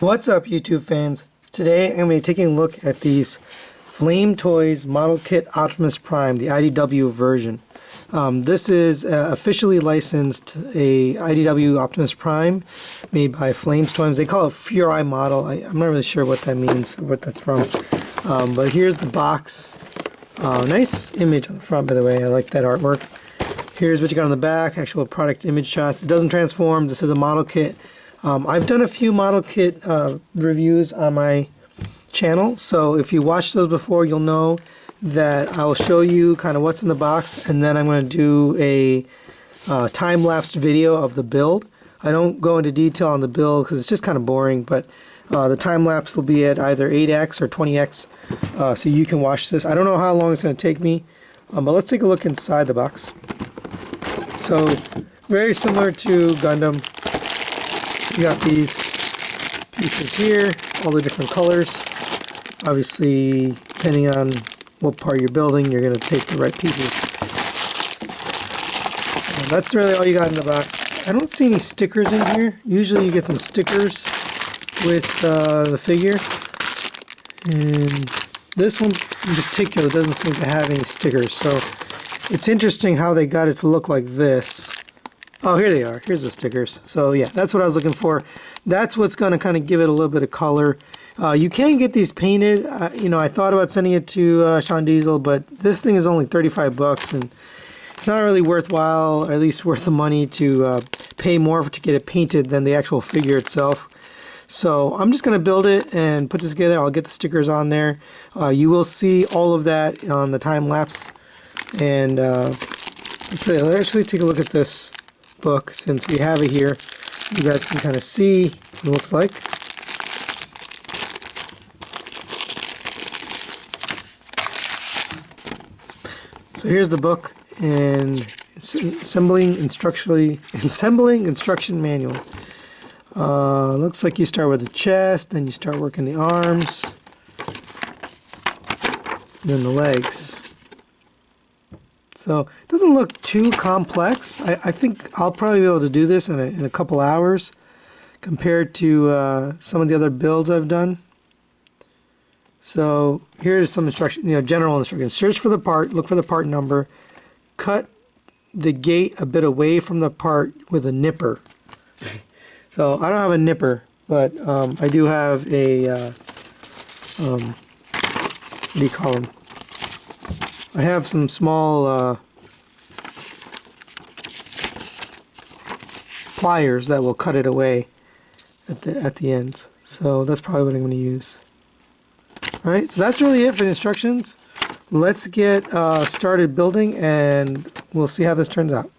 What's up, YouTube fans? Today I'm going to be taking a look at these Flame Toys Model Kit Optimus Prime, the IDW version. This is officially licensed a IDW Optimus Prime made by Flames Toys. They call it Furai model. I'm not really sure what that means, or what that's from. But here's the box. Nice image on the front, by the way. I like that artwork. Here's what you got on the back, actual product image shots. It doesn't transform. This is a model kit. I've done a few model kit reviews on my channel, so if you watched those before, you'll know that I'll show you kind of what's in the box, and then I'm going to do a time-lapse video of the build. I don't go into detail on the build because it's just kind of boring, but the time-lapse will be at either 8x or 20x, so you can watch this. I don't know how long it's going to take me, but let's take a look inside the box. So, very similar to Gundam. You got these pieces here, all the different colors. Obviously, depending on what part you're building, you're going to take the right pieces. And that's really all you got in the box. I don't see any stickers in here. Usually you get some stickers with the figure. And this one in particular doesn't seem to have any stickers. So it's interesting how they got it to look like this. Oh, here they are. Here's the stickers. So yeah, that's what I was looking for. That's what's going to kind of give it a little bit of color. You can get these painted. You know, I thought about sending it to Sean Diesel, but this thing is only 35 bucks, and it's not really worthwhile, or at least worth the money to pay more to get it painted than the actual figure itself. So I'm just going to build it and put this together. I'll get the stickers on there. You will see all of that on the time lapse. And let's actually take a look at this book since we have it here. You guys can kind of see what it looks like. So here's the book, and assembling instruction manual. Looks like you start with the chest, then you start working the arms, then the legs. So it doesn't look too complex. I think I'll probably be able to do this in a couple hours compared to some of the other builds I've done. So here's some instruction, general instructions. Search for the part, look for the part number, cut the gate a bit away from the part with a nipper. So I don't have a nipper, but I do have a, what do you call them? I have some small pliers that will cut it away at the ends. So that's probably what I'm going to use. Alright, so that's really it for the instructions. Let's get started building, and we'll see how this turns out.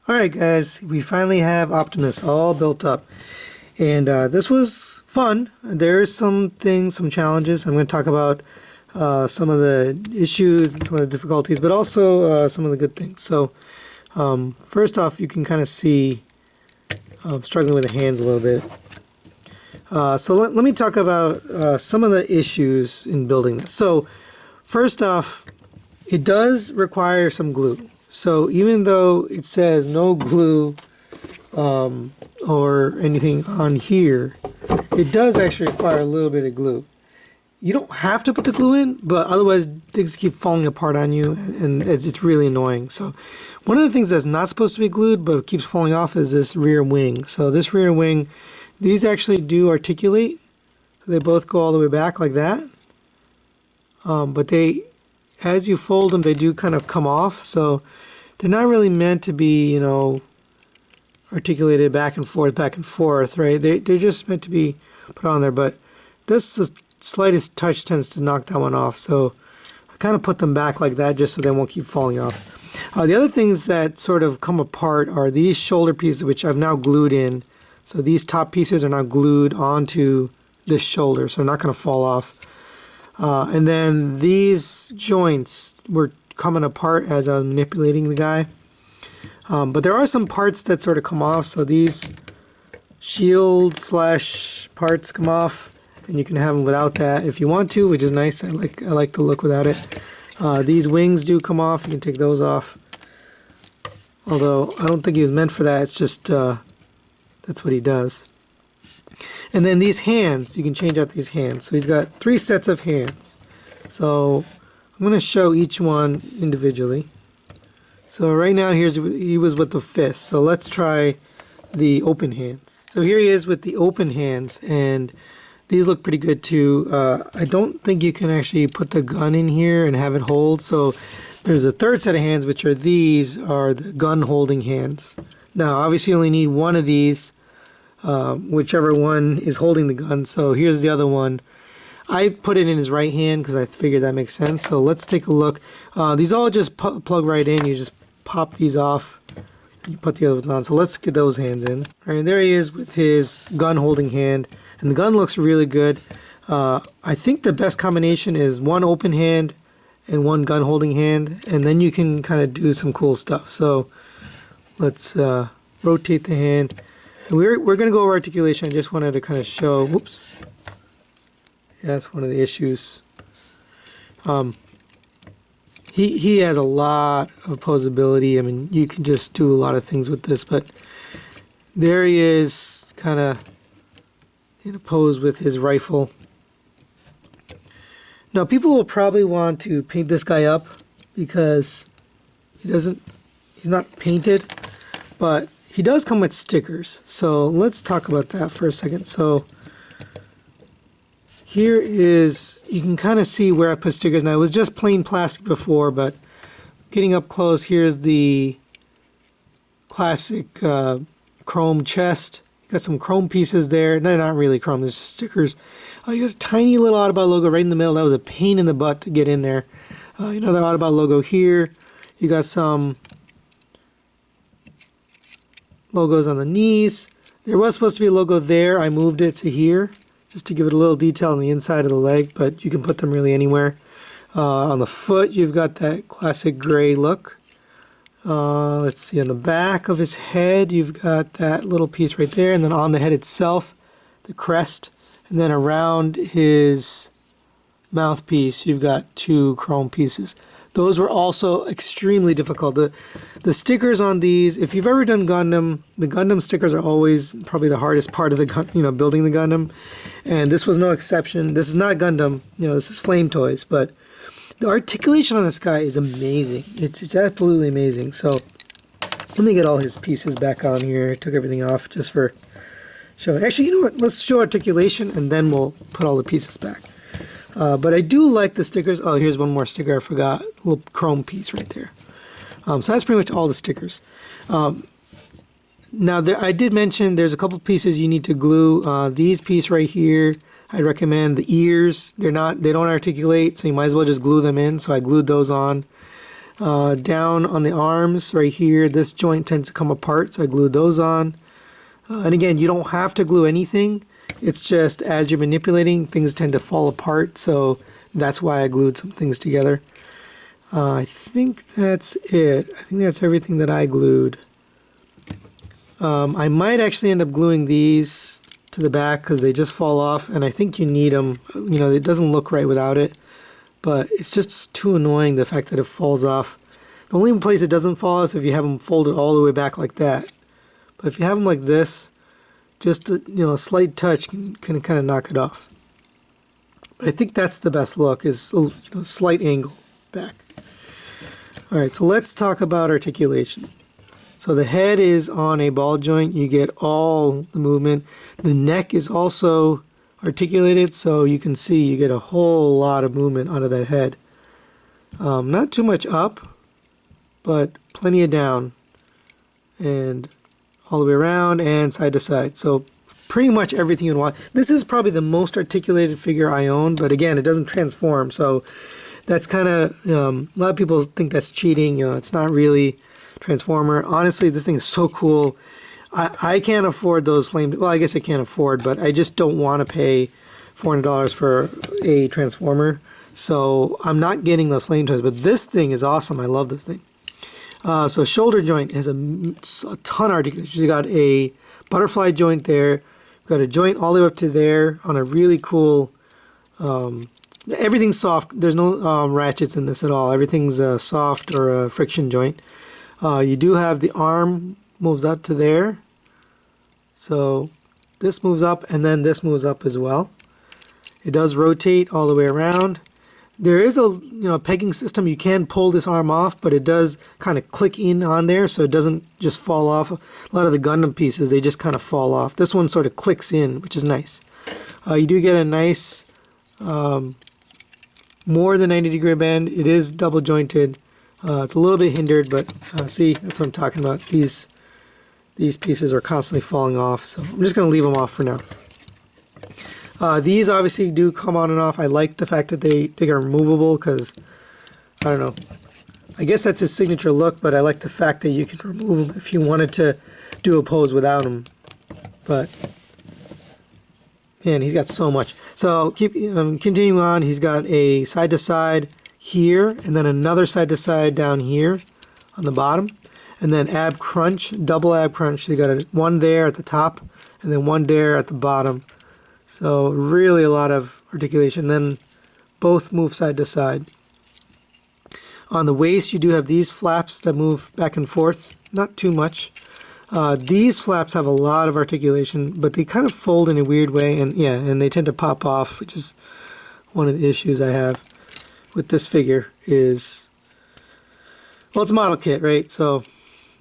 Alright guys, we finally have Optimus all built up. And this was fun. There's some things, some challenges. I'm going to talk about some of the issues and some of the difficulties, but also some of the good things. So first off, you can kind of see I'm struggling with the hands a little bit. So let me talk about some of the issues in building this. So first off, it does require some glue. So even though it says no glue or anything on here, it does actually require a little bit of glue. You don't have to put the glue in, but otherwise things keep falling apart on you, and it's really annoying. So one of the things that's not supposed to be glued but keeps falling off is this rear wing. So this rear wing, these actually do articulate. So they both go all the way back like that. But they, as you fold them, they do kind of come off. So they're not really meant to be, you know, articulated back and forth, right? They're just meant to be put on there. But this, the slightest touch tends to knock that one off. So I kind of put them back like that just so they won't keep falling off. The other things that sort of come apart are these shoulder pieces, which I've now glued in. So these top pieces are now glued onto this shoulder, so they're not going to fall off. And then these joints were coming apart as I was manipulating the guy. But there are some parts that sort of come off. So these shield slash parts come off, and you can have them without that if you want to, which is nice. I like the look without it. These wings do come off. You can take those off. Although I don't think he was meant for that. It's just that's what he does. And then these hands, you can change out these hands. So he's got 3 sets of hands. So I'm going to show each one individually. So right now he was with the fist. So let's try the open hands. So here he is with the open hands, and these look pretty good too. I don't think you can actually put the gun in here and have it hold. So there's a third set of hands, which are these are the gun holding hands. Now obviously you only need one of these, whichever one is holding the gun. So here's the other one. I put it in his right hand because I figured that makes sense. So let's take a look. These all just plug right in. You just pop these off. You put the other ones on. So let's get those hands in. All right, there he is with his gun holding hand. And the gun looks really good. I think the best combination is one open hand and one gun holding hand. And then you can kind of do some cool stuff. So let's rotate the hand. And we're going to go over articulation. I just wanted to kind of show. Whoops. Yeah, that's one of the issues. He has a lot of posability. I mean, you can just do a lot of things with this, but there he is, kind of in a pose with his rifle. Now, people will probably want to paint this guy up because he's not painted, but he does come with stickers. So let's talk about that for a second. So here is, you can kind of see where I put stickers. Now it was just plain plastic before, but getting up close, here's the classic chrome chest. You got some chrome pieces there. They're not really chrome, there's just stickers. You got a tiny little Autobot logo right in the middle. That was a pain in the butt to get in there. Another Autobot logo here. You got some logos on the knees. There was supposed to be a logo there. I moved it to here just to give it a little detail on the inside of the leg, but you can put them really anywhere. On the foot, you've got that classic gray look. Let's see, on the back of his head, you've got that little piece right there, and then on the head itself, the crest, and then around his mouthpiece, you've got 2 chrome pieces. Those were also extremely difficult. The stickers on these, if you've ever done Gundam, the Gundam stickers are always probably the hardest part of the building the Gundam, and this was no exception. This is not Gundam, this is Flame Toys, but the articulation on this guy is amazing. It's absolutely amazing. So let me get all his pieces back on here. I took everything off just for showing. Actually, you know what? Let's show articulation and then we'll put all the pieces back. But I do like the stickers. Oh, here's one more sticker I forgot. A little chrome piece right there. So that's pretty much all the stickers. Now, I did mention there's a couple pieces you need to glue. These piece right here, I recommend. The ears, they don't articulate, so you might as well just glue them in. So I glued those on. Down on the arms right here, this joint tends to come apart, so I glued those on. And again, you don't have to glue anything. It's just as you're manipulating, things tend to fall apart, so that's why I glued some things together. I think that's it. I think that's everything that I glued. I might actually end up gluing these to the back because they just fall off, and I think you need them. You know, it doesn't look right without it, but it's just too annoying, the fact that it falls off. The only place it doesn't fall is if you have them folded all the way back like that. But if you have them like this, just a slight touch can kind of knock it off. But I think that's the best look, is a slight angle back. All right, so let's talk about articulation. So the head is on a ball joint. You get all the movement. The neck is also articulated, so you can see you get a whole lot of movement out of that head. Not too much up, but plenty of down, and all the way around and side to side. So pretty much everything you want. This is probably the most articulated figure I own, but again, it doesn't transform, so that's kind of, a lot of people think that's cheating. It's not really Transformer. Honestly, this thing is so cool. I can't afford those flame, well, I guess I can't afford, but I just don't want to pay $400 for a Transformer, so I'm not getting those flame toys, but this thing is awesome. I love this thing. So shoulder joint has a ton of articulation. You got a butterfly joint there. You've got a joint all the way up to there on a really cool, everything's soft. There's no ratchets in this at all. Everything's soft or a friction joint. You do have the arm moves up to there. So this moves up, and then this moves up as well. It does rotate all the way around. There is a pegging system. You can pull this arm off, but it does kind of click in on there, so it doesn't just fall off. A lot of the Gundam pieces, they just kind of fall off. This one sort of clicks in, which is nice. You do get a nice more than 90-degree bend. It is double jointed. It's a little bit hindered, but see, that's what I'm talking about. These pieces are constantly falling off, so I'm just going to leave them off for now. These obviously do come on and off. I like the fact that they are removable because, I don't know, I guess that's his signature look, but I like the fact that you can remove them if you wanted to do a pose without them. But, man, he's got so much. So, continuing on, he's got a side-to-side here, and then another side-to-side down here on the bottom. And then ab crunch, double ab crunch. So you got one there at the top, and then one there at the bottom. So really a lot of articulation. Then both move side to side. On the waist, you do have these flaps that move back and forth. Not too much. These flaps have a lot of articulation, but they kind of fold in a weird way, and and they tend to pop off, which is one of the issues I have with this figure. Is, well, it's a model kit, right? So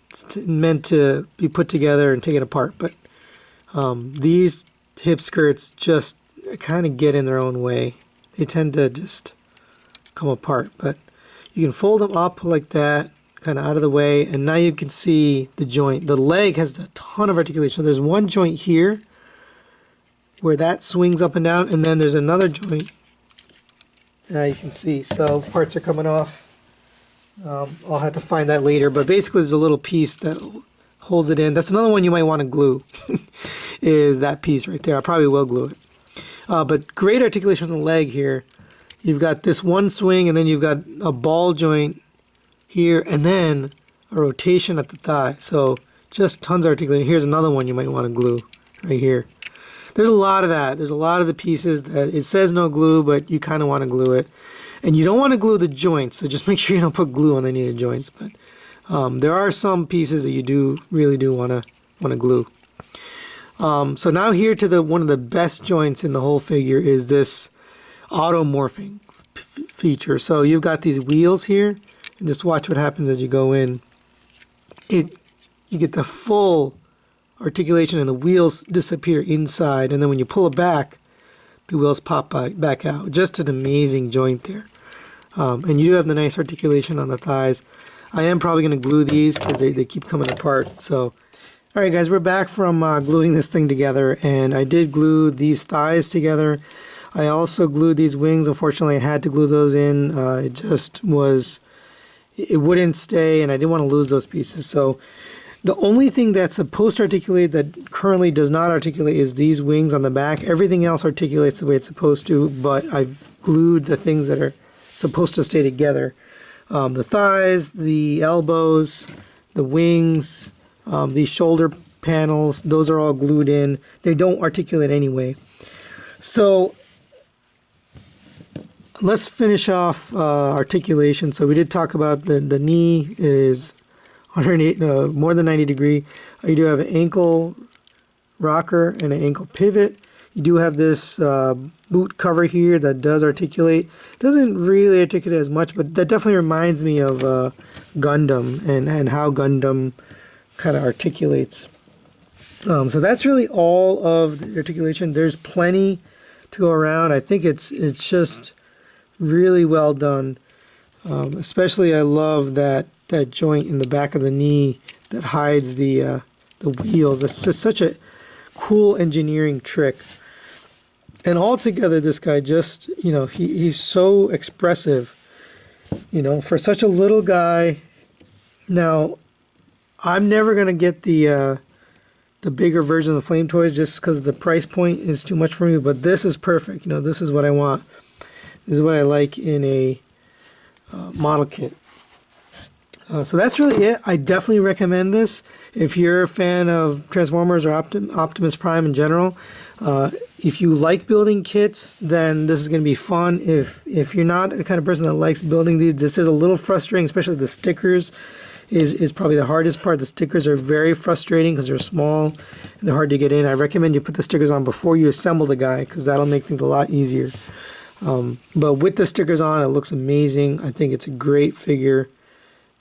it's meant to be put together and taken apart, but these hip skirts just kind of get in their own way. They tend to just come apart, but you can fold them up like that, kind of out of the way, and now you can see the joint. The leg has a ton of articulation. So there's one joint here where that swings up and down, and then there's another joint. Now you can see, so parts are coming off. I'll have to find that later, but basically there's a little piece that holds it in. That's another one you might want to glue, is that piece right there. I probably will glue it. But great articulation on the leg here. You've got this one swing, and then you've got a ball joint here, and then a rotation at the thigh. So just tons of articulation. Here's another one you might want to glue right here. There's a lot of that. There's a lot of the pieces that it says no glue, but you kind of want to glue it. And you don't want to glue the joints, so just make sure you don't put glue on any of the joints. But there are some pieces that you really do want to glue. So now here to one of the best joints in the whole figure is this auto-morphing feature. So you've got these wheels here, and just watch what happens as you go in. You get the full articulation, and the wheels disappear inside, and then when you pull it back, the wheels pop back out. Just an amazing joint there. And you do have the nice articulation on the thighs. I am probably going to glue these because they keep coming apart. So, alright guys, we're back from gluing this thing together, and I did glue these thighs together. I also glued these wings. Unfortunately, I had to glue those in. It just was, it wouldn't stay, and I didn't want to lose those pieces. So the only thing that's supposed to articulate that currently does not articulate is these wings on the back. Everything else articulates the way it's supposed to, but I've glued the things that are supposed to stay together. The thighs, the elbows, the wings, these shoulder panels, those are all glued in. They don't articulate anyway. So let's finish off articulation. So we did talk about the knee is 108, more than 90 degree. You do have an ankle rocker and an ankle pivot. You do have this boot cover here that does articulate. Doesn't really articulate as much, but that definitely reminds me of Gundam and how Gundam kind of articulates. So that's really all of the articulation. There's plenty to go around. I think it's just really well done. Especially I love that joint in the back of the knee that hides the wheels. That's just such a cool engineering trick. And altogether, this guy just, you know, he's so expressive, you know, for such a little guy. Now, I'm never going to get the bigger version of the Flame Toys just because the price point is too much for me, but this is perfect. You know, this is what I want. This is what I like in a model kit. So that's really it. I definitely recommend this. If you're a fan of Transformers or Optimus Prime in general, if you like building kits, then this is going to be fun. If you're not the kind of person that likes building these, this is a little frustrating, especially the stickers is probably the hardest part. The stickers are very frustrating because they're small and they're hard to get in. I recommend you put the stickers on before you assemble the guy because that'll make things a lot easier. But with the stickers on, it looks amazing. I think it's a great figure.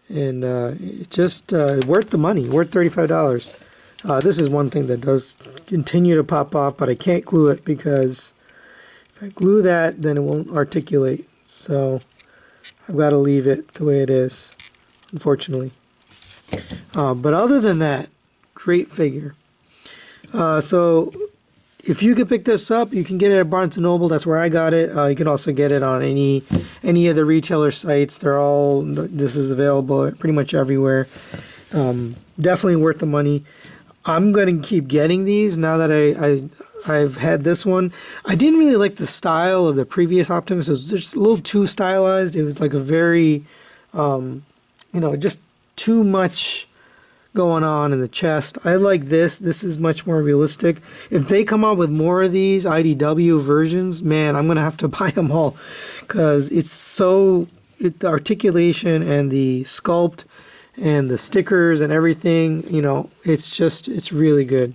And it just worth the money, worth $35. This is one thing that does continue to pop off, but I can't glue it because if I glue that, then it won't articulate. So I've got to leave it the way it is, unfortunately. But other than that, great figure. So if you could pick this up, you can get it at Barnes & Noble. That's where I got it. You can also get it on any of the retailer sites. This is available pretty much everywhere. Definitely worth the money. I'm going to keep getting these now that I've had this one. I didn't really like the style of the previous Optimus. It was just a little too stylized. It was like a very, just too much going on in the chest. I like this. This is much more realistic. If they come out with more of these IDW versions, man, I'm going to have to buy them all because the articulation and the sculpt and the stickers and everything, it's really good.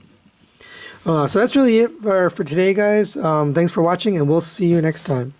So that's really it for today, guys. Thanks for watching, and we'll see you next time.